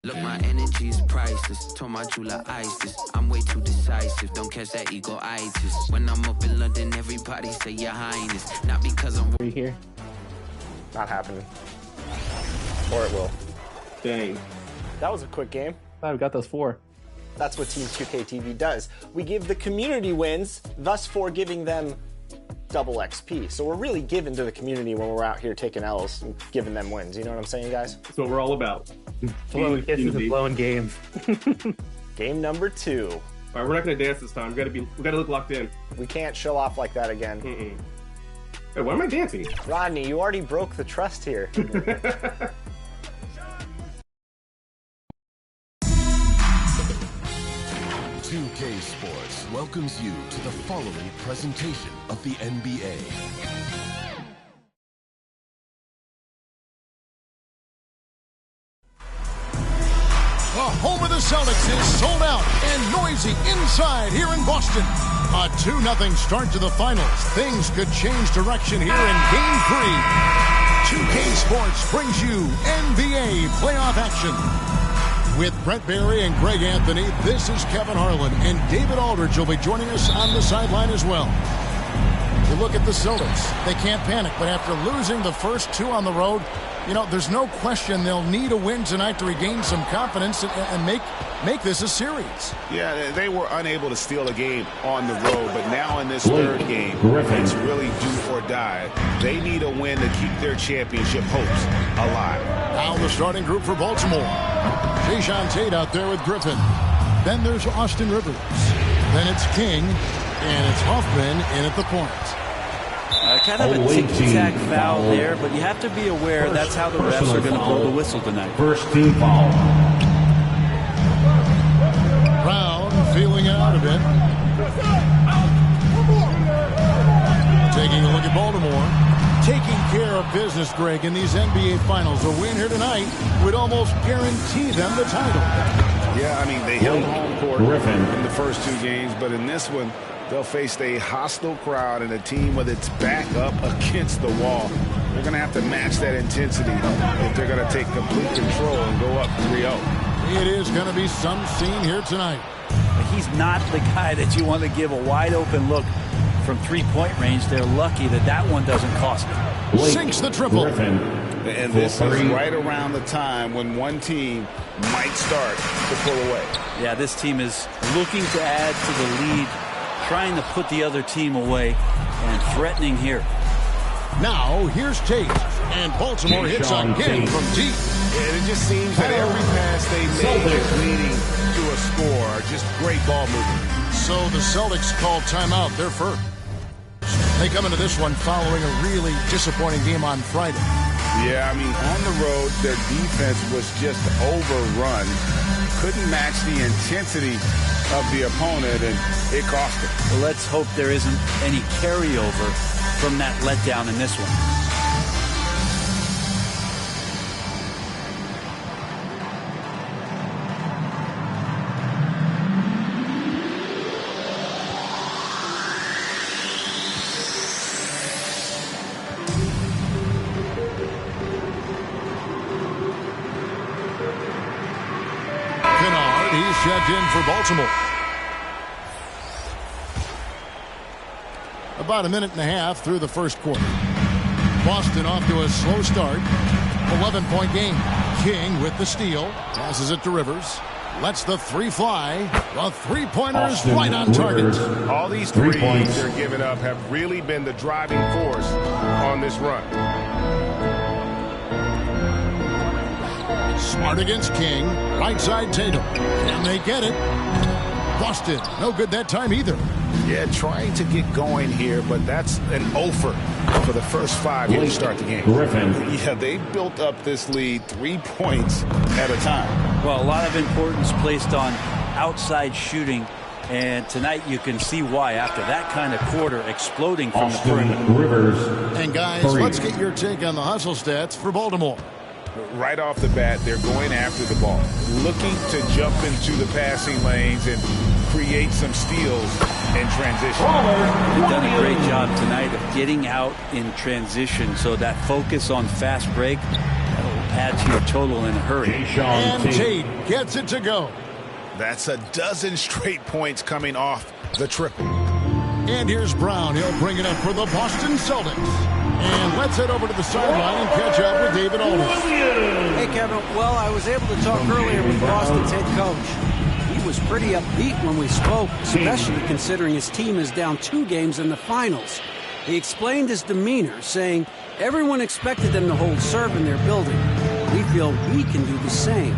Look, my energy's priceless. Told my jeweler ice this. I'm way too decisive. Don't catch that ego-itis. When I'm up in London, everybody say your highness. Not because I'm here. Not happening. Or it will. Dang. That was a quick game. We got those 4. That's what Team 2K TV does. We give the community wins, thus for giving them double XP. So we're really giving to the community when we're out here taking L's and giving them wins. You know what I'm saying, guys? That's what we're all about. Blowing kisses and blowing games. Game number 2. All right, we're not gonna dance this time. We gotta look locked in. We can't show off like that again. Hey, why am I dancing? Rodney, you already broke the trust here. 2K Sports welcomes you to the following presentation of the NBA. The home of the Celtics is sold out and noisy inside here in Boston. A 2-0 start to the finals. Things could change direction here in Game 3. 2K Sports brings you NBA playoff action. With Brent Barry and Greg Anthony, this is Kevin Harlan, and David Aldridge will be joining us on the sideline as well. You look at the Celtics. They can't panic, but after losing the first 2 on the road, you know, there's no question they'll need a win tonight to regain some confidence and make this a series. Yeah, they were unable to steal a game on the road, but now in this third game, it's really do or die. They need a win to keep their championship hopes alive. Now the starting group for Baltimore. Jae'Sean Tate out there with Griffin. Then there's Austin Rivers. Then it's King, and it's Hoffman in at the point. Kind of a tick-tack foul there, but you have to be aware that's how the refs are going to blow the whistle tonight. First team foul. Brown feeling it out a bit. Taking a look at Baltimore. Taking care of business, Greg, in these NBA Finals. A win here tonight would almost guarantee them the title. Yeah, I mean, they held home court in the first 2 games, but in this one, they'll face a hostile crowd and a team with its back up against the wall. They're going to have to match that intensity if they're going to take complete control and go up 3-0. It is going to be some scene here tonight. He's not the guy that you want to give a wide-open look from 3-point range. They're lucky that that one doesn't cost them. Sinks the triple. And this is right around the time when one team might start to pull away. Yeah, this team is looking to add to the lead, trying to put the other team away, and threatening here. Now, here's Tate, and Baltimore hits again from deep. And it just seems that every pass they make is leading to a score. Just great ball movement. So the Celtics call timeout. They're first. They come into this one following a really disappointing game on Friday. Yeah, I mean, on the road, their defense was just overrun. Couldn't match the intensity of the opponent, and it cost them. Well, let's hope there isn't any carryover from that letdown in this one. He's checked in for Baltimore. About a minute and a half through the first quarter. Boston off to a slow start. 11-point game. King with the steal. Passes it to Rivers. Lets the 3 fly. The 3-pointer is right on target. All these threes they're giving up have really been the driving force on this run. Smart against King. Right side Tatum. Can they get it? Busted. No good that time either. Yeah, trying to get going here, but that's an offer for the first 5 here to start the game. Griffin. Yeah, they built up this lead 3 points at a time. Well, a lot of importance placed on outside shooting, and tonight you can see why after that kind of quarter exploding from the perimeter. Rivers. And guys, let's get your take on the hustle stats for Baltimore. Right off the bat, they're going after the ball, looking to jump into the passing lanes and create some steals in transition. They've done a great job tonight of getting out in transition, so that focus on fast break, add to your total in a hurry. And Tate gets it to go. That's a dozen straight points coming off the triple. And here's Brown. He'll bring it up for the Boston Celtics. And let's head over to the sideline and catch up with David Aldridge. Hey, Kevin. Well, I was able to talk earlier with Boston's head coach. He was pretty upbeat when we spoke, especially considering his team is down 2 games in the finals. He explained his demeanor, saying everyone expected them to hold serve in their building. We feel we can do the same.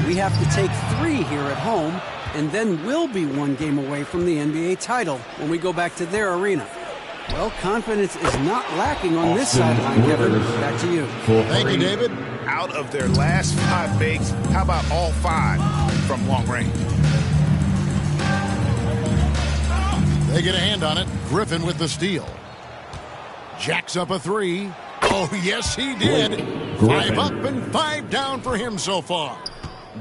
We have to take 3 here at home, and then we'll be 1 game away from the NBA title when we go back to their arena. Well, confidence is not lacking on this sideline, Kevin. Back to you. Thank you, David. Out of their last 5 makes, how about all 5 from long range? They get a hand on it. Griffin with the steal. Jacks up a 3. Oh, yes, he did. 5 up and 5 down for him so far.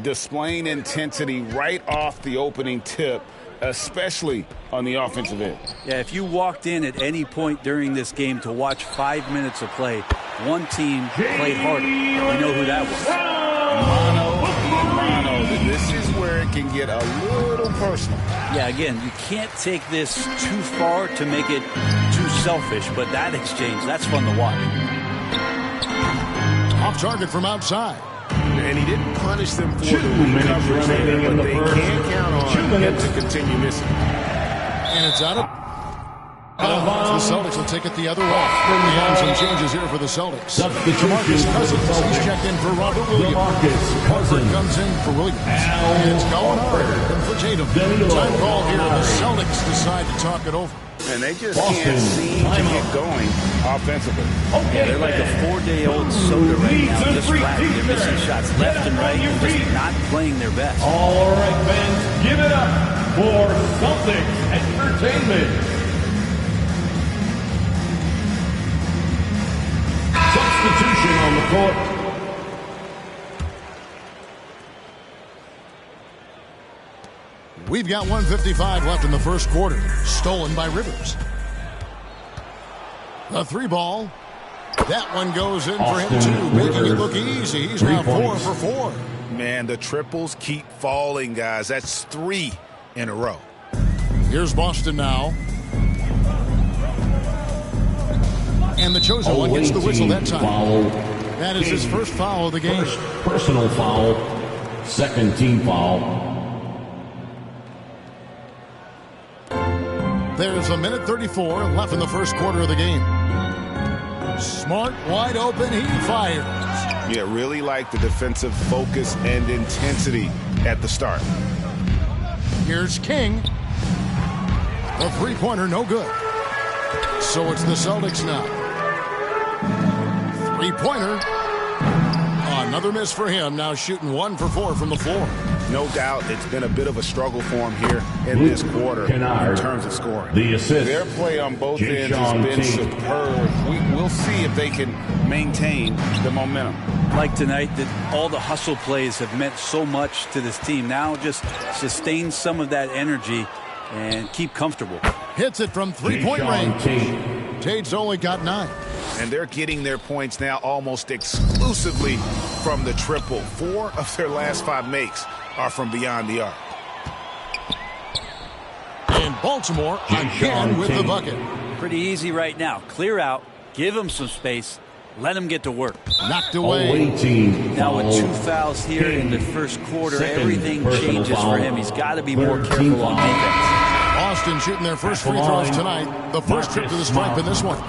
Displaying intensity right off the opening tip, especially on the offensive end. Yeah, if you walked in at any point during this game to watch 5 minutes of play, one team played harder. We know who that was. Mano. This is where it can get a little personal. Yeah, again, you can't take this too far to make it too selfish, but that exchange, that's fun to watch. Off target from outside. And he didn't punish them for the coverage there, but they can't count on him to continue missing. And it's out of bounds. The Celtics will take it the other way. And some changes here for the Celtics. DeMarcus Cousins, he's checked in for Robert Williams. Harper comes in for Williams. And it's going hard for Tatum. Time call here. The Celtics decide to talk it over. And they just can't seem to get going offensively. Yeah, they're like a 4-day-old soda right now, just flat. They're missing shots left and right and just not playing their best. All right, fans, give it up for Celtics Entertainment. Substitution on the court. We've got 1:55 left in the first quarter. Stolen by Rivers. The 3 ball. That one goes in for him too, making it look easy. He's now 4 for 4. Man, the triples keep falling, guys. That's 3 in a row. Here's Boston now. And the chosen one gets the whistle that time. Foul. That is his first foul of the game. First personal foul. Second team foul. There's 1:34 left in the first quarter of the game. Smart, wide open, he fires. Yeah, really like the defensive focus and intensity at the start. Here's King. The 3-pointer, no good. So it's the Celtics now. 3-pointer. Another miss for him. Now shooting 1 for 4 from the floor. No doubt it's been a bit of a struggle for him here in this quarter in terms of scoring. The assist. Their play on both ends has been superb. We'll see if they can maintain the momentum. Like tonight, that all the hustle plays have meant so much to this team. Now just sustain some of that energy and keep comfortable. Hits it from 3-point range. Tate's only got 9. And they're getting their points now almost exclusively from the triple. 4 of their last 5 makes are from beyond the arc. And Baltimore again with the bucket. Pretty easy right now. Clear out, give them some space, let them get to work. Knocked away. Now with 2 fouls here in the first quarter, everything changes for him. He's got to be more careful on defense. Boston shooting their first free throws tonight. The first trip to the stripe in this one.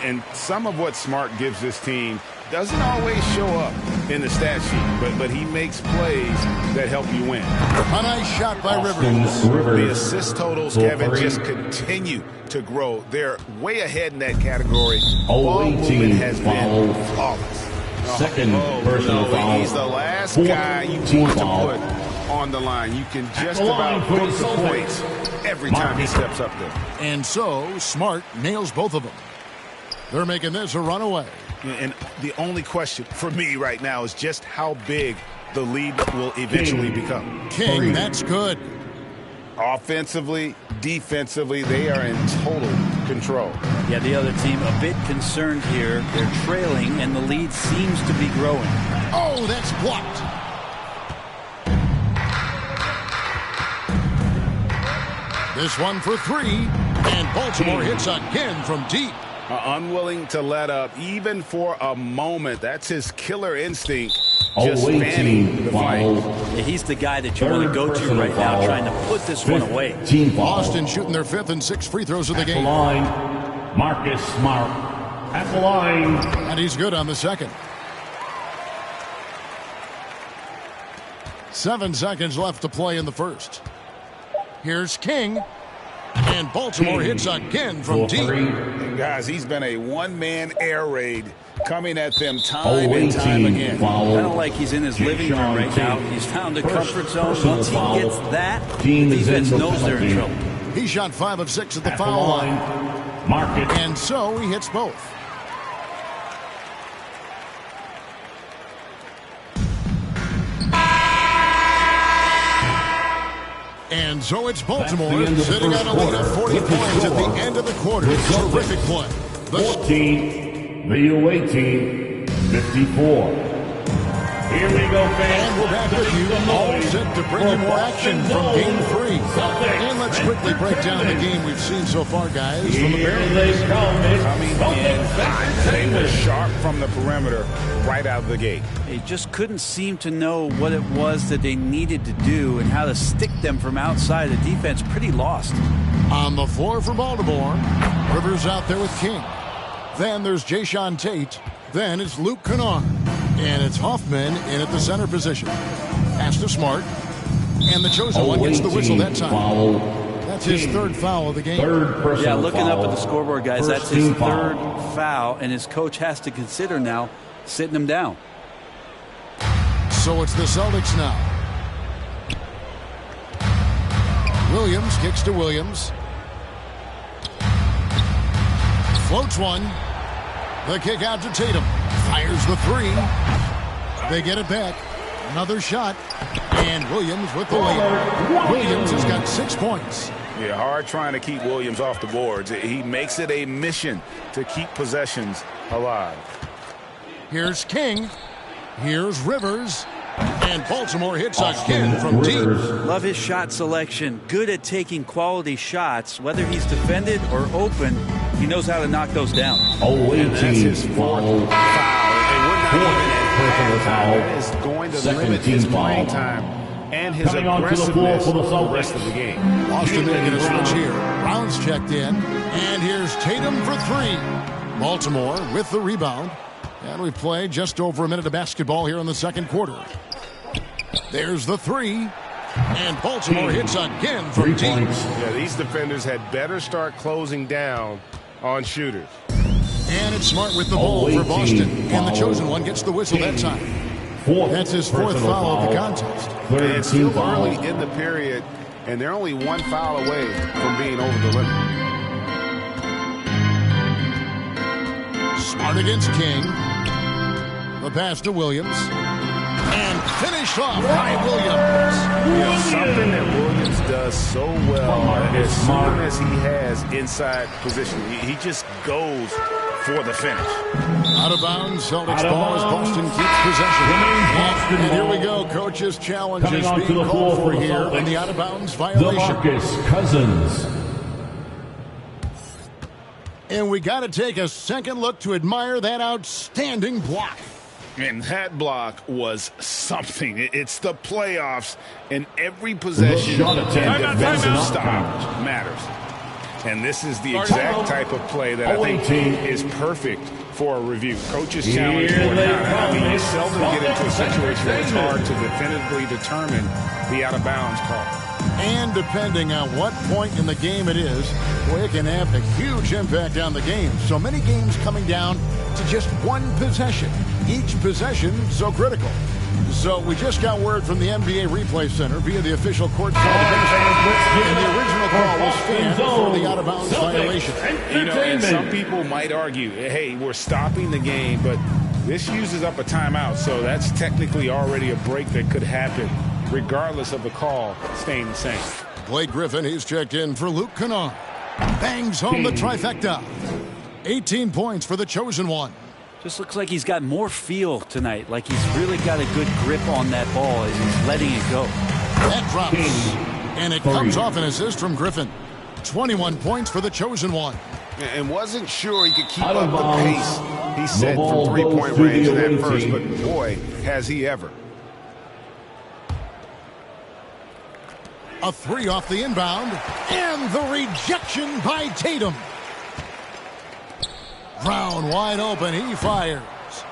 And some of what Smart gives this team doesn't always show up in the stat sheet, but he makes plays that help you win. A nice shot by Rivers. The assist totals, Kevin, just continue to grow. They're way ahead in that category. Ball movement has been flawless. Second personal foul. He's the last guy you want to put on the line. You can just about put the points every time he steps up there. And so, Smart nails both of them. They're making this a runaway. And the only question for me right now is just how big the lead will eventually become. King, that's good. Offensively, defensively, they are in total control. Yeah, the other team a bit concerned here. They're trailing, and the lead seems to be growing. Oh, that's blocked. This one for 3, and Baltimore hits again from deep. Unwilling to let up even for a moment. That's his killer instinct. Just fanning the fight. Yeah, he's the guy that you want to go to right now, trying to put this one away. Boston shooting their 5th and 6th free throws of the game. Line, Marcus Smart at the line. And he's good on the second. 7 seconds left to play in the first. Here's King. And Baltimore hits again from deep. And guys, he's been a one-man air raid coming at them time and time again. Kind of like he's in his living room right now. He's found a comfort zone. Once he gets that, the defense knows they're in trouble. He shot 5 of 6 at the foul line. And so he hits both. And so it's Baltimore sitting on a lead of 40 points at the end of the quarter. Terrific play. 14, the away team, 54. Here we go, fans. And we're back with you, all set to bring you more action from Game 3. And let's quickly break down the game we've seen so far, guys. From the Bears. Coming in hot. They were sharp from the perimeter right out of the gate. They just couldn't seem to know what it was that they needed to do and how to stick them from outside. The defense pretty lost. On the floor for Baltimore, Rivers out there with King. Then there's Jayshawn Tate. Then it's Luke Kennard. And it's Hoffman in at the center position. Pass to Smart. And the chosen one gets the whistle that time. That's his 3rd foul of the game. Yeah, looking up at the scoreboard, guys, that's his 3rd foul. And his coach has to consider now sitting him down. So it's the Celtics now. Williams kicks to Williams. Floats one. The kick out to Tatum. Fires the 3. They get it back. Another shot. And Williams with the layup. Williams has got 6 points. Yeah, hard trying to keep Williams off the boards. He makes it a mission to keep possessions alive. Here's King. Here's Rivers. And Baltimore hits again from deep. Love his shot selection. Good at taking quality shots. Whether he's defended or open, he knows how to knock those down. And that's his 4th foul. That is going to limit his playing time and his aggressiveness for the rest of the game. Boston making a switch here. Brown's checked in. And here's Tatum for 3. Baltimore with the rebound. And we play just over a minute of basketball here in the second quarter. There's the 3. And Baltimore hits again from deep. Yeah, these defenders had better start closing down on shooters. And it's Smart with the ball for Boston. And the chosen one gets the whistle that time. That's his 4th foul of the contest. It's still early in the period, and they're only 1 foul away from being over the limit. Smart against King. The pass to Williams. And finished off by Williams. Yeah, something that Williams does so well as soon as he has inside position. He just goes for the finish. Out of bounds, Celtics ball as Boston keeps possession. And here we go. Coach's challenge is being called for here on the out of bounds violation. DeMarcus Cousins. And we got to take a second look to admire that outstanding block. And that block was something. It's the playoffs, and every possession and defensive stop matters. And this is the exact type of play that I think is perfect for a review. Coach's challenge for it. I mean, you seldom get into a situation where it's hard to definitively determine the out-of-bounds call. And depending on what point in the game it is, boy, it can have a huge impact on the game. So many games coming down to just one possession. Each possession so critical. So we just got word from the NBA Replay Center via the official court call. And the original call will stand for the out-of-bounds violation. You know, and some people might argue, hey, we're stopping the game, but this uses up a timeout, so that's technically already a break that could happen, regardless of the call staying the same. Blake Griffin, he's checked in for Luke Kennard. Bangs home the trifecta. 18 points for the chosen one. Just looks like he's got more feel tonight, like he's really got a good grip on that ball as he's letting it go. That drops, and it comes off an assist from Griffin. 21 points for the chosen one. And wasn't sure he could keep up the pace he set from three-point range in that first, but boy, has he ever. A three off the inbound, and the rejection by Tatum. Brown wide open, he fires.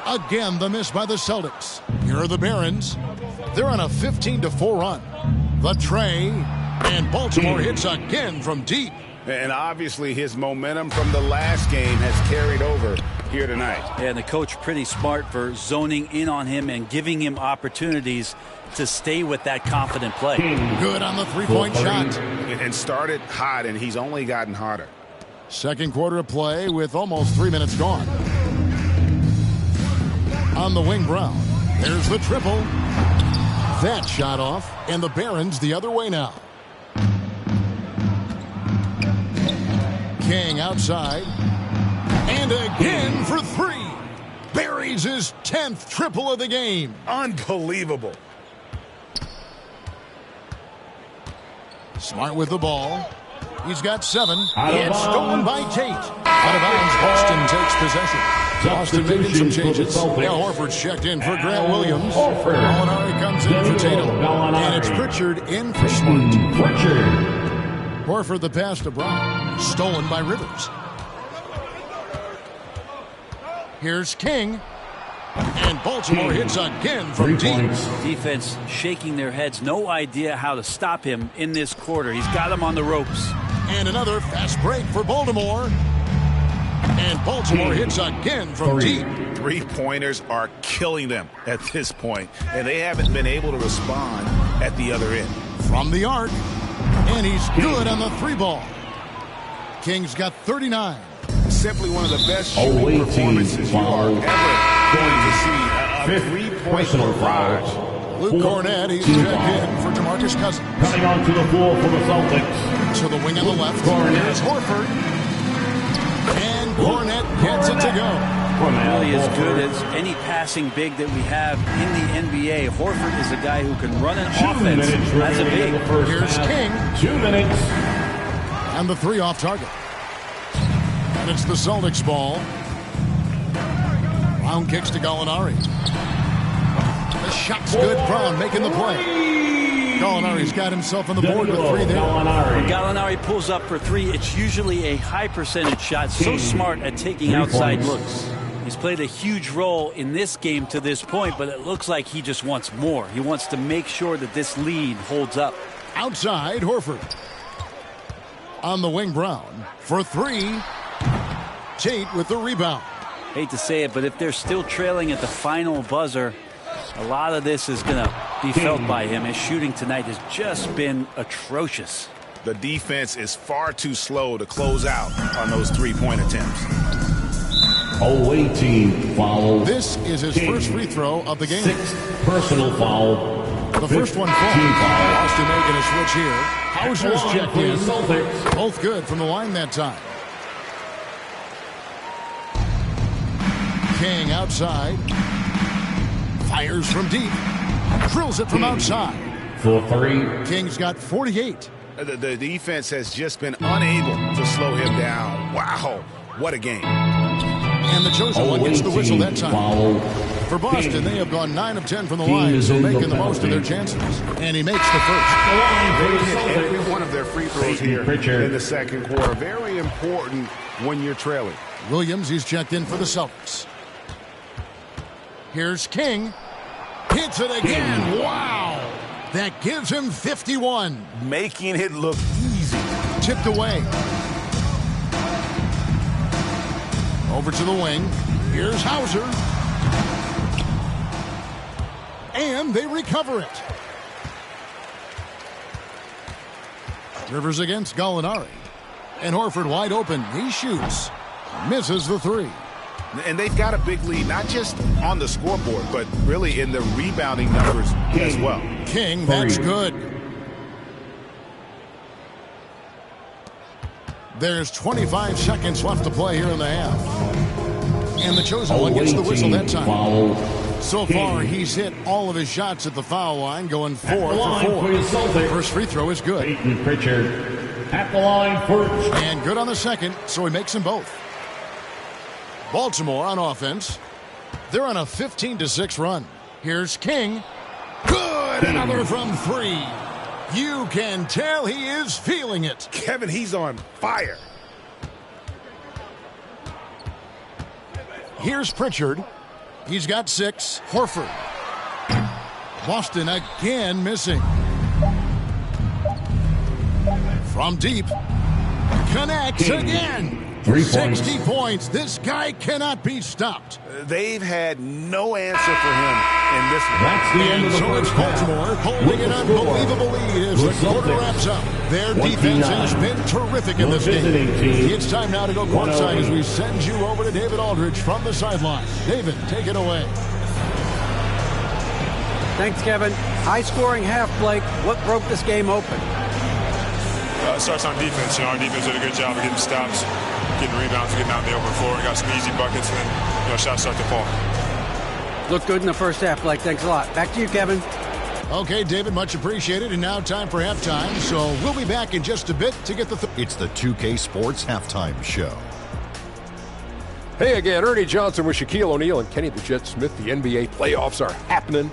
Again, the miss by the Celtics. Here are the Barons. They're on a 15-4 run. The tray, and Baltimore hits again from deep. And obviously his momentum from the last game has carried over here tonight. And the coach pretty smart for zoning in on him and giving him opportunities to stay with that confident play. Good on the three-point shot. And started hot, and he's only gotten hotter. Second quarter of play with almost 3 minutes gone. On the wing, Brown. There's the triple. That shot off, and the Barons the other way now. King outside. And again for three. Buries his 10th triple of the game. Unbelievable. Smart with the ball. He's got 7. It's stolen by Tate. Out of bounds, Boston takes possession. Boston making some changes. Now Horford's checked in for Grant Williams. Gallinari comes in for Tatum. And it's Pritchard in for Smart. Horford the pass to Brown. Stolen by Rivers. Here's King. And Baltimore hits again from deep. Defense shaking their heads. No idea how to stop him in this quarter. He's got him on the ropes. And another fast break for Baltimore. And Baltimore hits again from deep. Three-pointers are killing them at this point, and they haven't been able to respond at the other end. From the arc. And he's good on the three ball. King's got 39. Simply one of the best shooting performances you are ever going to see. A three-point barrage. Luke Cornett, he's checked in for DeMarcus Cousins. Coming onto the floor for the Celtics. To the wing on the left. There's Horford. And Cornett gets it to go. Really as good as any passing big that we have in the NBA. Horford is a guy who can run an offense as a big. Here's King. 2 minutes. And the three off target. And it's the Celtics ball. Brown kicks to Gallinari. The shot's good. Brown making the play. Gallinari's got himself on the board with 3 there. When Gallinari pulls up for 3, it's usually a high percentage shot. So smart at taking outside looks. He's played a huge role in this game to this point, but it looks like he just wants more. He wants to make sure that this lead holds up. Outside, Horford. On the wing, Brown. For 3. Tate with the rebound. Hate to say it, but if they're still trailing at the final buzzer, a lot of this is going to be felt by him. His shooting tonight has just been atrocious. The defense is far too slow to close out on those three-point attempts. Awaiting foul. This is his first free throw of the game. 6th personal foul. The first one falls. Boston making a switch here. Hauser's checked in. Both good from the line that time. King outside. Fires from deep. Drills it from outside. For 3. King's got 48. The defense has just been unable to slow him down. Wow, what a game. And the chosen one gets the whistle that time. Foul. For Boston, they have gone 9 of 10 from the line, so making the most of their chances. And he makes the first. They hit every one of their free throws here in the second quarter. Very important when you're trailing. Williams, he's checked in for the Celtics. Here's King. Hits it again. Wow. That gives him 51. Making it look easy. Tipped away. Over to the wing. Here's Hauser. And they recover it. Rivers against Gallinari. And Horford wide open. He shoots. Misses the 3. And they've got a big lead, not just on the scoreboard, but really in the rebounding numbers as well. King, that's good. There's 25 seconds left to play here in the half. And the chosen one gets the whistle that time. Foul. So far, he's hit all of his shots at the foul line, going 4 for 4. First free throw is good. Peyton Pritchard at the line first. And good on the second, so he makes them both. Baltimore on offense. They're on a 15-6 run. Here's King. Good! Another from 3. You can tell he is feeling it. Kevin, he's on fire. Here's Pritchard. He's got 6. Horford. Boston again missing. From deep. Connects again. 60 points. This guy cannot be stopped. They've had no answer for him in this one. That's the end of the So it's first half. Baltimore holding an unbelievable lead as the quarter wraps up. Their defense has been terrific in this game. It's time now to go courtside as we send you over to David Aldridge from the sideline. David, take it away. Thanks, Kevin. High-scoring half, Blake. What broke this game open? It starts on defense. Our defense did a good job of getting stops, getting rebounds, getting out in the open floor. We got some easy buckets, and then shots start to fall. Looked good in the first half, Blake. Thanks a lot. Back to you, Kevin. Okay, David, much appreciated. And now time for halftime. So we'll be back in just a bit to get the... It's the 2K Sports Halftime Show. Hey again, Ernie Johnson with Shaquille O'Neal and Kenny the Jet Smith. The NBA playoffs are happening,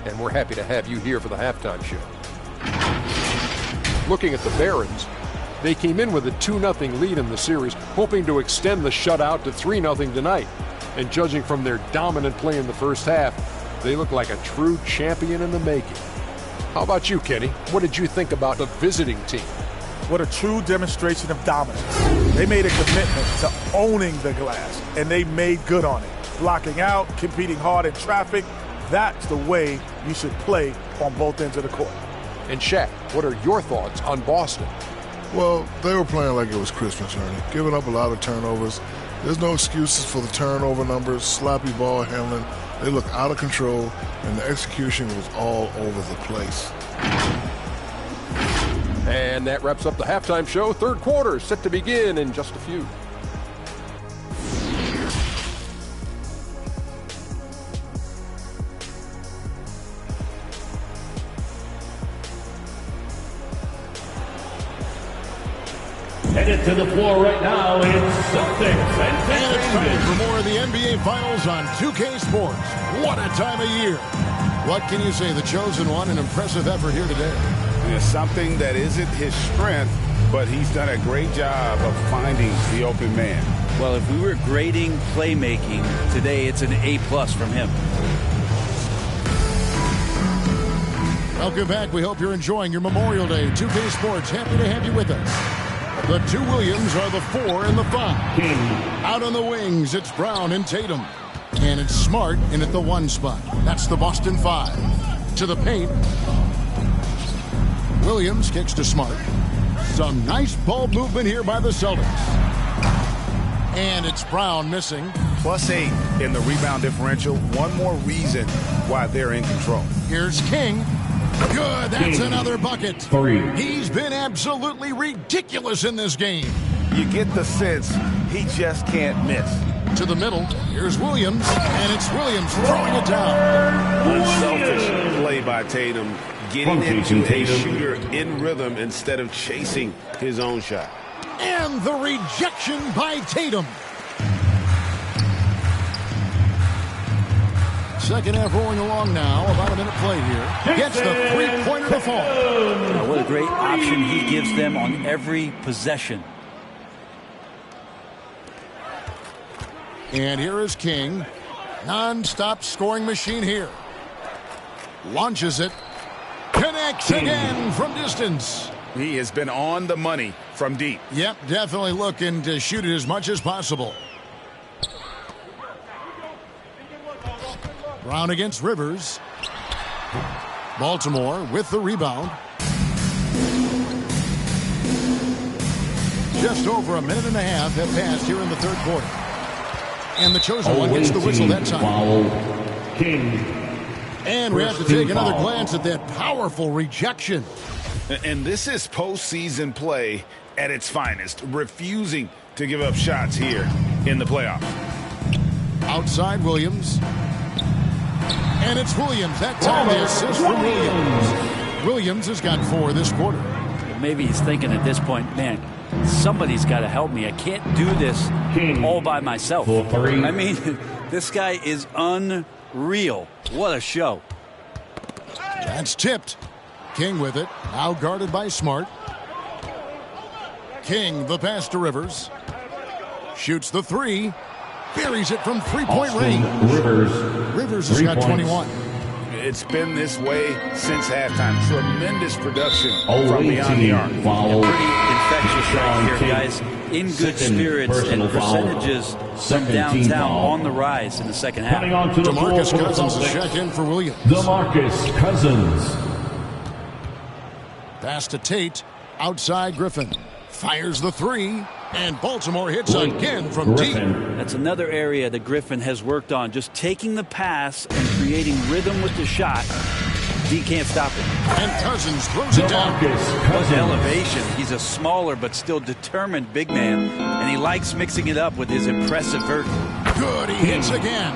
and we're happy to have you here for the halftime show. Looking at the Barons, they came in with a 2-0 lead in the series, hoping to extend the shutout to 3-0 tonight. And judging from their dominant play in the first half, they look like a true champion in the making. How about you, Kenny? What did you think about the visiting team? What a true demonstration of dominance. They made a commitment to owning the glass, and they made good on it. Blocking out, competing hard in traffic, that's the way you should play on both ends of the court. And Shaq, what are your thoughts on Boston? Well, they were playing like it was Christmas, Ernie, giving up a lot of turnovers. There's no excuses for the turnover numbers, sloppy ball handling. They look out of control, and the execution was all over the place. And that wraps up the halftime show. Third quarter set to begin in just a few. Headed to the floor right now, it's Celtics And it's time for more of the NBA Finals on 2K Sports. What a time of year. What can you say? The chosen one, an impressive effort here today. It's something that isn't his strength, but he's done a great job of finding the open man. Well, if we were grading playmaking today, it's an A+ from him. Welcome back. We hope you're enjoying your Memorial Day. 2K Sports, happy to have you with us. The two Williams are the 4 and the 5. Out on the wings, it's Brown and Tatum. And it's Smart in at the 1 spot. That's the Boston 5. To the paint. Williams kicks to Smart. Some nice ball movement here by the Celtics. And it's Brown missing. +8 in the rebound differential. One more reason why they're in control. Here's King. Good, that's another bucket. 3. He's been absolutely ridiculous in this game. You get the sense he just can't miss. To the middle, here's Williams, and it's Williams throwing it down. Unselfish play by Tatum, getting into a shooter in rhythm instead of chasing his own shot. And the rejection by Tatum. Second half rolling along now. About a minute played here. Gets the three-pointer to fall. What a great option he gives them on every possession. And here is King. Non-stop scoring machine here. Launches it. Connects again from distance. He has been on the money from deep. Yep, definitely looking to shoot it as much as possible. Brown against Rivers. Baltimore with the rebound. Just over a minute and a half have passed here in the third quarter. And the chosen one gets the whistle that time. Foul. King. And we have to take another glance at that powerful rejection. And this is postseason play, at its finest, refusing to give up shots here in the playoffs. Outside Williams. And it's Williams. That time the assist from Williams. Williams has got 4 this quarter. Maybe he's thinking at this point, man, somebody's got to help me. I can't do this all by myself. I mean, this guy is unreal. What a show. That's tipped. King with it. Now guarded by Smart. King, the pass to Rivers. Shoots the 3. Buries it from three-point range. Rivers has got 21. It's been this way since halftime. Tremendous production from beyond the arc. Pretty infectious right here, guys. In good spirits and percentages from downtown on the rise in the second half. DeMarcus Cousins is checked in for Williams. DeMarcus Cousins. Pass to Tate. Outside Griffin. Fires the 3. And Baltimore hits again from deep. That's another area that Griffin has worked on. Just taking the pass and creating rhythm with the shot. D can't stop it. And Cousins throws it down. What elevation. He's a smaller but still determined big man. And he likes mixing it up with his impressive vertical. Good. He hits again.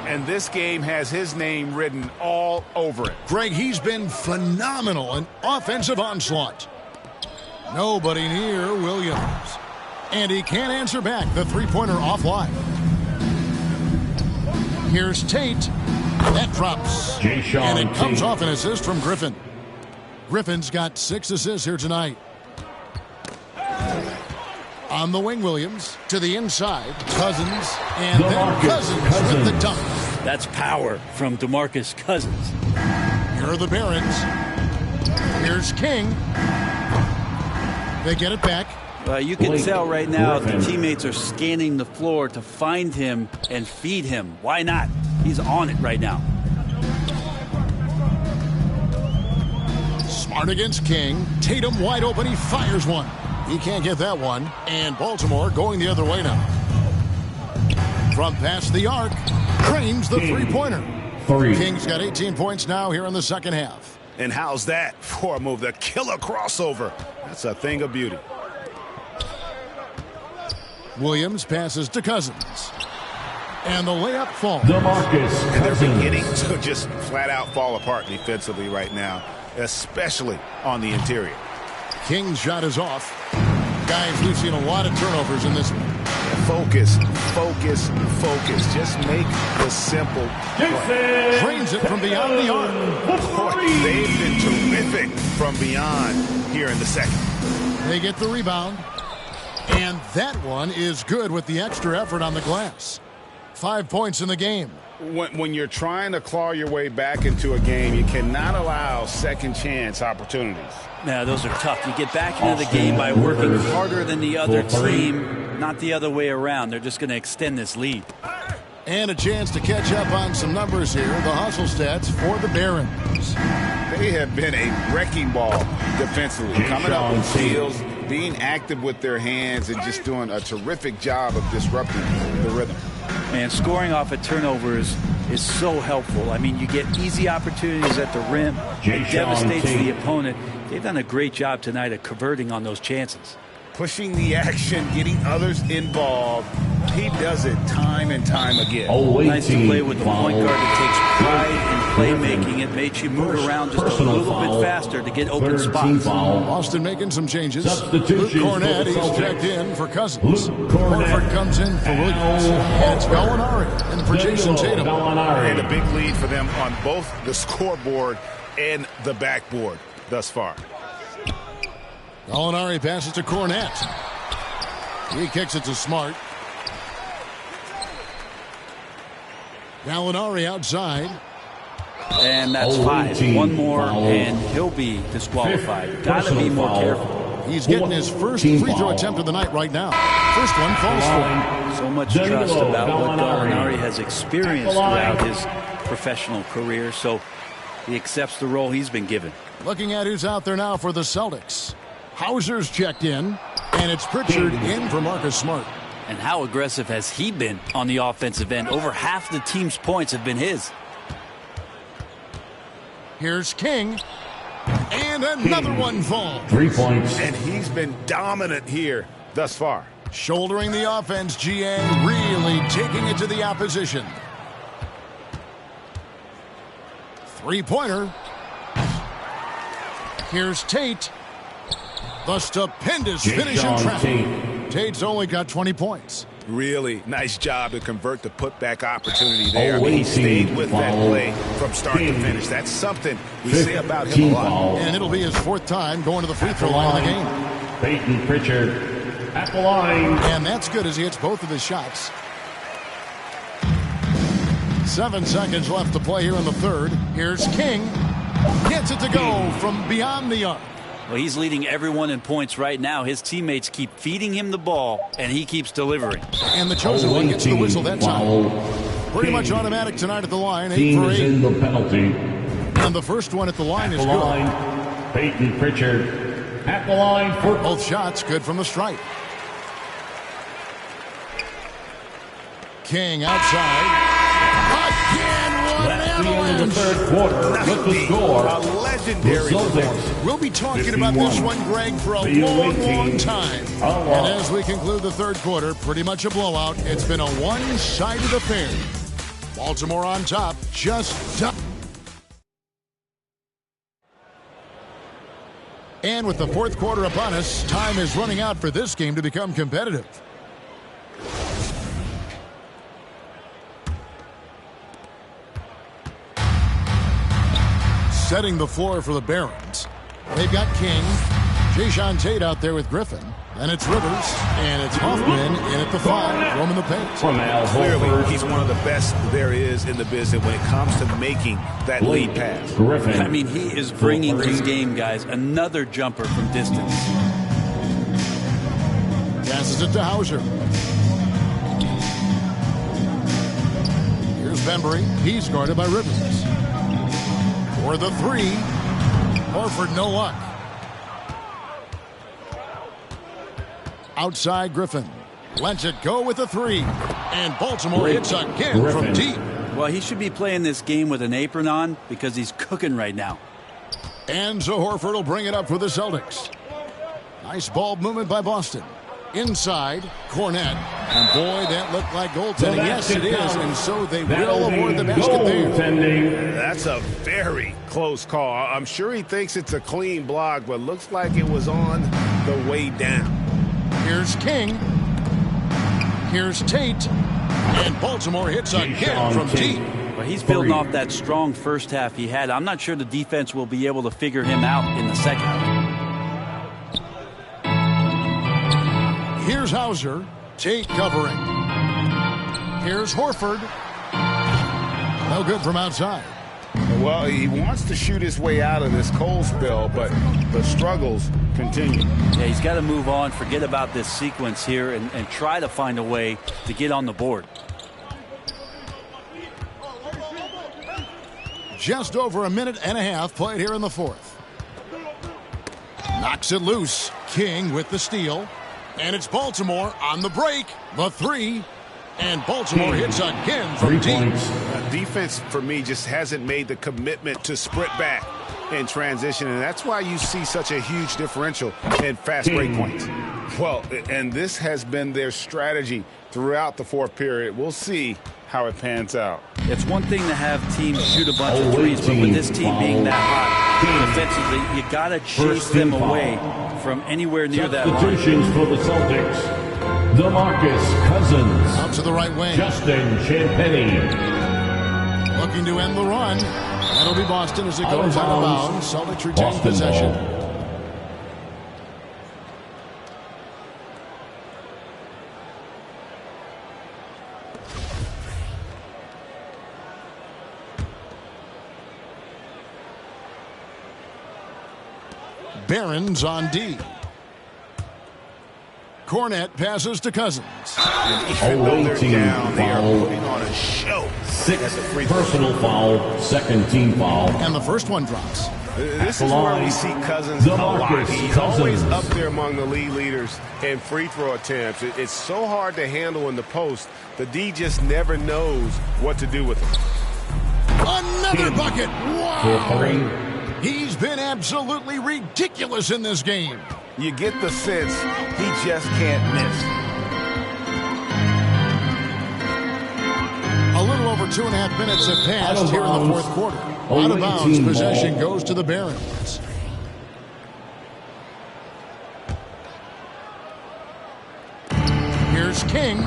And this game has his name written all over it. Greg, he's been phenomenal in offensive onslaught. Nobody near Williams. And he can't answer back. The three-pointer offline. Here's Tate. That drops. And it comes off an assist from Griffin. Griffin's got 6 assists here tonight. On the wing, Williams. To the inside. Cousins. And then Cousins with the dunk. That's power from DeMarcus Cousins. Here are the Barons. Here's King. They get it back. You can tell right now the teammates are scanning the floor to find him and feed him. Why not? He's on it right now. Smart against King. Tatum wide open. He fires one. He can't get that one. And Baltimore going the other way now. From past the arc. Cranes the three-pointer. King's got 18 points now here in the second half. And how's that for a move? The killer crossover. That's a thing of beauty. Williams passes to Cousins. And the layup falls. DeMarcus Cousins. They're beginning to just flat out fall apart defensively right now, especially on the interior. King's shot is off. Guys, we've seen a lot of turnovers in this one. Focus, focus, focus. Just make the simple play. Drains it from beyond the arc. They've been terrific from beyond here in the second. They get the rebound. And that one is good with the extra effort on the glass. 5 points in the game. When you're trying to claw your way back into a game, you cannot allow second chance opportunities. Now, those are tough. You get back into the game by working harder than the other team, not the other way around. They're just going to extend this lead. And a chance to catch up on some numbers here. The hustle stats for the Barons. They have been a wrecking ball defensively. Coming up in steals, being active with their hands, and just doing a terrific job of disrupting the rhythm. Man, scoring off of turnovers is so helpful. I mean, you get easy opportunities at the rim. It devastates the opponent. They've done a great job tonight of converting on those chances. Pushing the action, getting others involved. He does it time and time again. Nice to play with the point guard that takes pride in playmaking. It makes you move around just a little bit faster to get open spots. Boston making some changes. Luke Cornett, he's checked in for Cousins. Horford comes in for Williams. And it's Gallinari and for Jason Tatum. And a big lead for them on both the scoreboard and the backboard thus far. Gallinari passes to Cornett. He kicks it to Smart. Gallinari outside. And that's 5. One more, and he'll be disqualified. Got to be more careful. He's getting his first free throw attempt of the night right now. First one falls for. So much trust about what Gallinari has experienced throughout his professional career, so he accepts the role he's been given. Looking at who's out there now for the Celtics. Hauser's checked in, and it's Pritchard in for Marcus Smart. And how aggressive has he been on the offensive end? Over half the team's points have been his. Here's King. And another one falls. 3 points. And he's been dominant here thus far. Shouldering the offense, GA really taking it to the opposition. Three-pointer. Here's Tate. The stupendous finish in traffic. Tate's only got 20 points. Really nice job to convert the putback opportunity there. I mean, he stayed with that play from start to finish. That's something we say about him a lot. And it'll be his fourth time going to the free throw line of the game. Peyton Pritchard at the line. And that's good as he hits both of his shots. 7 seconds left to play here in the third. Here's King. Gets it to go from beyond the arc. Well, he's leading everyone in points right now. His teammates keep feeding him the ball, and he keeps delivering. And the chosen one gets the whistle that time. Pretty much automatic tonight at the line. 8 for 8. In the penalty. And the first one at the line is good. Peyton Pritchard at the line for both shots. Good from the stripe. King outside. Again, what an avalanche. In the third quarter, with the score, a legendary performance. We'll be talking about this one, Greg, for a long time. And as we conclude the third quarter, pretty much a blowout. It's been a one-sided affair. Baltimore on top, just up. And with the fourth quarter upon us, time is running out for this game to become competitive. Setting the floor for the Barons. They've got King, Jayshawn Tate out there with Griffin. And it's Rivers, and it's Hoffman in at the 5, roaming the paint. Clearly, he's one of the best there is in the business when it comes to making that lead pass. Griffin. I mean, he is bringing his game, guys. Another jumper from distance. Passes it to Hauser. Here's Bembry. He's guarded by Rivers. For the 3, Horford no luck. Outside Griffin. Lets it go with the 3. And Baltimore hits again from deep. Well, he should be playing this game with an apron on because he's cooking right now. And so Horford will bring it up for the Celtics. Nice ball movement by Boston. Inside, Cornette. And boy, that looked like goaltending. Yes, it is. And so they will award the basket there. That's a very close call. I'm sure he thinks it's a clean block, but looks like it was on the way down. Here's King. Here's Tate. And Baltimore hits again from deep. Well, he's building off that strong first half he had. I'm not sure the defense will be able to figure him out in the second. Here's Hauser. Tate covering. Here's Horford. No good from outside. Well, he wants to shoot his way out of this cold spell, but the struggles continue. Yeah, he's got to move on, forget about this sequence here, and try to find a way to get on the board. Just over a minute and a half played here in the fourth. Knocks it loose. King with the steal. And it's Baltimore on the break. The 3. And Baltimore hits again from deep. Defense, for me, just hasn't made the commitment to sprint back in transition. And that's why you see such a huge differential in fast break points. Well, and this has been their strategy throughout the fourth period. We'll see how it pans out. It's one thing to have teams shoot a bunch of threes, but with this team being that hot defensively, you got to chase them away from anywhere near that line. Substitutions for the Celtics. DeMarcus Cousins. Out to the right wing. Justin Champagnie. Looking to end the run. That'll be Boston as it goes out of bounds. Celtics retain possession. Ball. Barons on D. Cornette passes to Cousins. Even though they're down, they are putting on a show. 6th personal foul, second team foul. And the first one drops. This is where we see Cousins a lot. He's always up there among the league leaders in free throw attempts. It's so hard to handle in the post. The D just never knows what to do with him. Another bucket. Wow. He's been absolutely ridiculous in this game. You get the sense he just can't miss. A little over 2.5 minutes have passed here in the fourth quarter. Out of bounds, possession goes to the Barons. Here's King.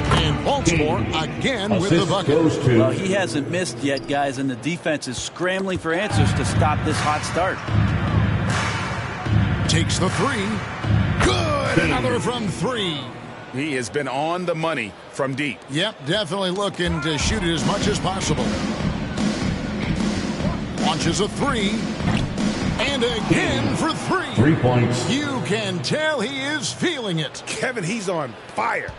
And Baltimore again with the bucket. Well, he hasn't missed yet, guys, and the defense is scrambling for answers to stop this hot start. Takes the three. Good. Another from three. He has been on the money from deep. Yep, definitely looking to shoot it as much as possible. Launches a three. And again for three. 3 points. You can tell he is feeling it. Kevin, he's on fire.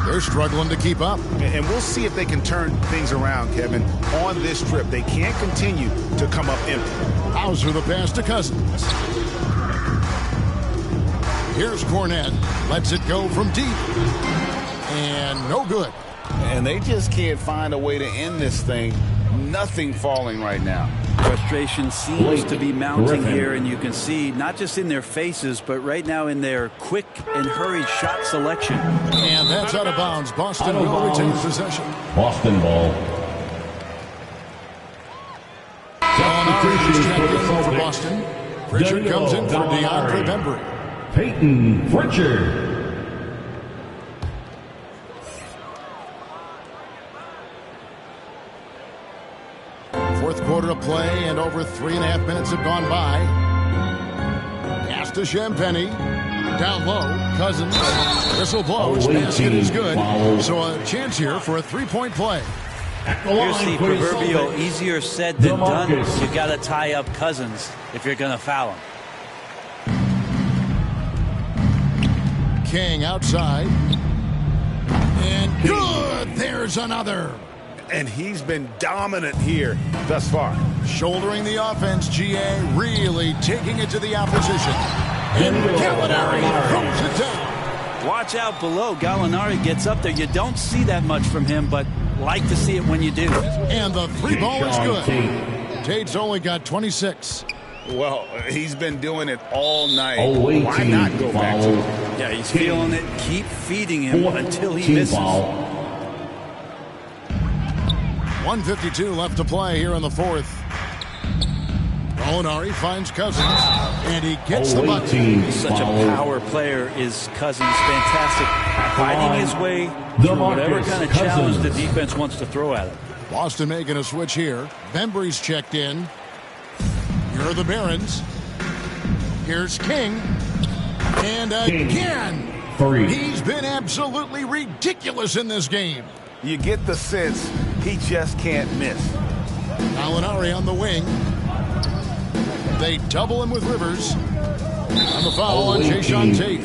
They're struggling to keep up. And we'll see if they can turn things around, Kevin, on this trip. They can't continue to come up empty. Hauser the pass to Cousins. Here's Cornette. Lets it go from deep. And no good. And they just can't find a way to end this thing. Nothing falling right now. Frustration seems to be mounting here, and you can see not just in their faces, but right now in their quick and hurried shot selection. And that's out of bounds. Boston will retain possession. Boston ball. Substitution for Boston. Pritchard comes in for DeAndre Bembry. Peyton Pritchard. Fourth quarter of play, and over 3.5 minutes have gone by. Pass to Champagnie. Down low, Cousins. Whistle blows. Basket is good. So a chance here for a three-point play. Here's the proverbial easier said than done. You've got to tie up Cousins if you're going to foul him. King outside. And good. There's another. And he's been dominant here thus far. Shouldering the offense, GA really taking it to the opposition. And Gallinari throws it down. Watch out below. Gallinari gets up there. You don't see that much from him, but like to see it when you do. And the three ball is good. Tate's only got 26. Well, he's been doing it all night. Why not go back to it? Yeah, he's feeling it. Keep feeding him until he misses. 1:52 left to play here in the fourth. Gallinari finds Cousins, and he gets the bucket. He's such a power player, is Cousins. Fantastic. Fighting his way through whatever kind of challenge the defense wants to throw at him. Boston making a switch here. Bembry's checked in. Here are the Barons. Here's King. And again, he's been absolutely ridiculous in this game. You get the sense he just can't miss. Gallinari on the wing. They double him with Rivers. And the foul on Jae'Sean Tate.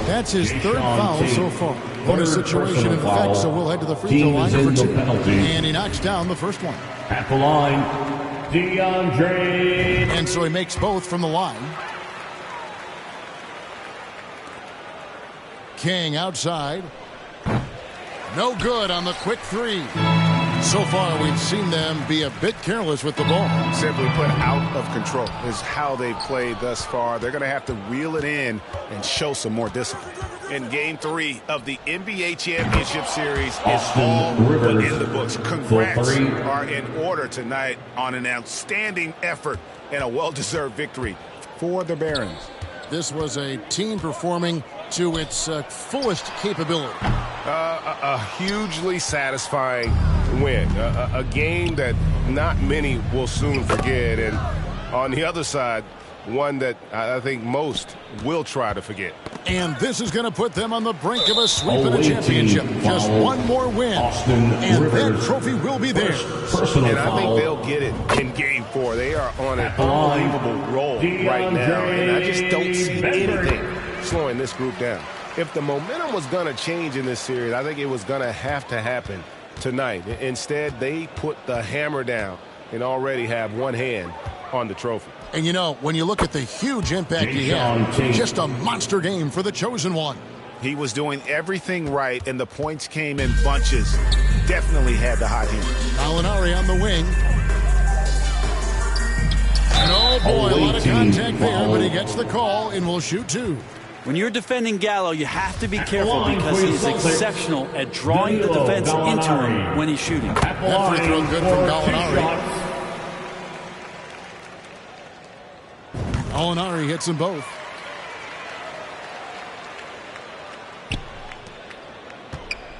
That's his third foul so far. Bonus situation in effect, so we'll head to the free throw line for two. And he knocks down the first one. At the line, DeAndre. And so he makes both from the line. King outside. No good on the quick three. So far, we've seen them be a bit careless with the ball. Simply put, out of control is how they've played thus far. They're going to have to reel it in and show some more discipline. In Game 3 of the NBA Championship Series is all but in the books. Congrats are in order tonight on an outstanding effort and a well-deserved victory for the Barons. This was a team performing to its fullest capability. A hugely satisfying win. A game that not many will soon forget. And on the other side, one that I think most will try to forget. And this is going to put them on the brink of a sweep of the championship. Just one more win, and that trophy will be theirs. And I think they'll get it in Game 4. They are on an unbelievable roll right now, and I just don't see anything slowing this group down. If the momentum was going to change in this series, I think it was going to happen tonight. Instead, they put the hammer down and already have one hand on the trophy. And you know, when you look at the huge impact he had, just a monster game for the chosen one. He was doing everything right, and the points came in bunches. Definitely had the hot hand. Gallinari on the wing. And oh boy, a lot of contact there, but he gets the call and will shoot 2. When you're defending Gallo, you have to be careful because he is exceptional at drawing the defense into him when he's shooting. That free throw good from Gallinari. Gallinari hits them both.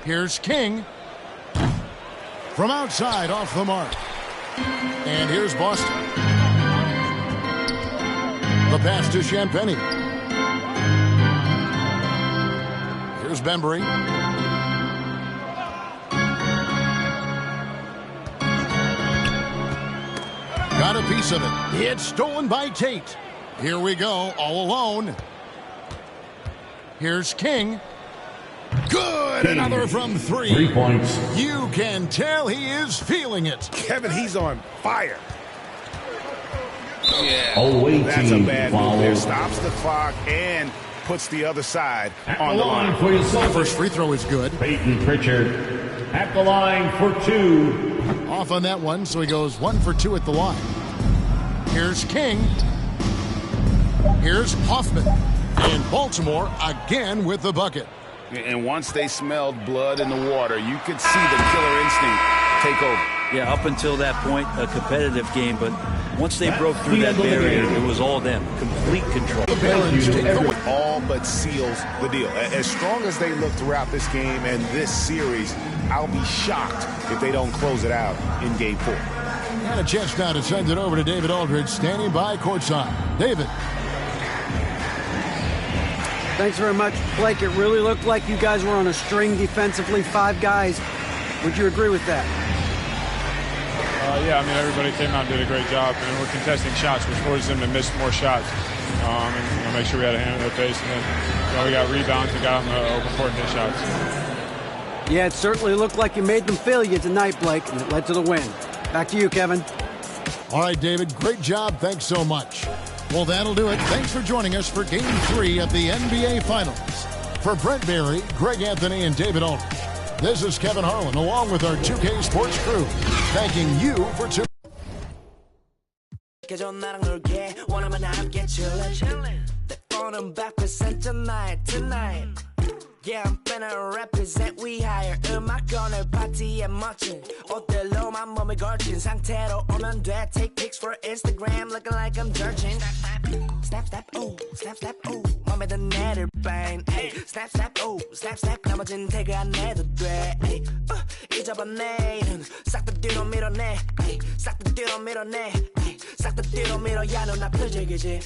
Here's King. From outside, off the mark. And here's Boston. The pass to Champagny. Here's Bembry. Got a piece of it. It's stolen by Tate. Here we go, all alone. Here's King. Good! Another from 3. 3 points. You can tell he is feeling it. Kevin, he's on fire. Yeah, that's a bad move there. Stops the clock and puts the other side on the line. For the first free throw is good. Peyton Pritchard at the line for 2. Off on that one, so he goes 1 for 2 at the line. Here's King. Here's Hoffman. And Baltimore again with the bucket. And once they smelled blood in the water, you could see the killer instinct take over. Yeah, up until that point, a competitive game, but once they broke through that barrier, it was all them. Complete control. All but seals the deal. As strong as they look throughout this game and this series, I'll be shocked if they don't close it out in Game 4. And a chance now to send it over to David Aldridge, standing by courtside. David. Thanks very much, Blake. It really looked like you guys were on a string defensively, 5 guys. Would you agree with that? Yeah, I mean, everybody came out and did a great job, and we're contesting shots, which forced them to miss more shots. And make sure we had a hand in their face, and then we got rebounds and got them the open court and hit shots. Yeah, it certainly looked like you made them feel you tonight, Blake, and it led to the win. Back to you, Kevin. All right, David, great job. Thanks so much. Well, that'll do it. Thanks for joining us for Game 3 of the NBA Finals. For Brent Barry, Greg Anthony, and David Aldridge, this is Kevin Harlan, along with our 2K Sports crew, thanking you for tuning in. Yeah, I'm finna represent we hire 음악 오늘 파티에 멋진 옷들로만 몸을 걸친 상태로 오면 돼 Take pics for Instagram looking like I'm dirging Snap, snap, ooh, snap, snap, ooh 맘에 든 애를 bang Snap, snap, ooh, snap, snap 나머진 태그 안 해도 돼 잊어봐 내일은 싹 다 뒤로 밀어내 싹 다 뒤로 밀어내 싹 다 뒤로 밀어야 눈앞을 즐기지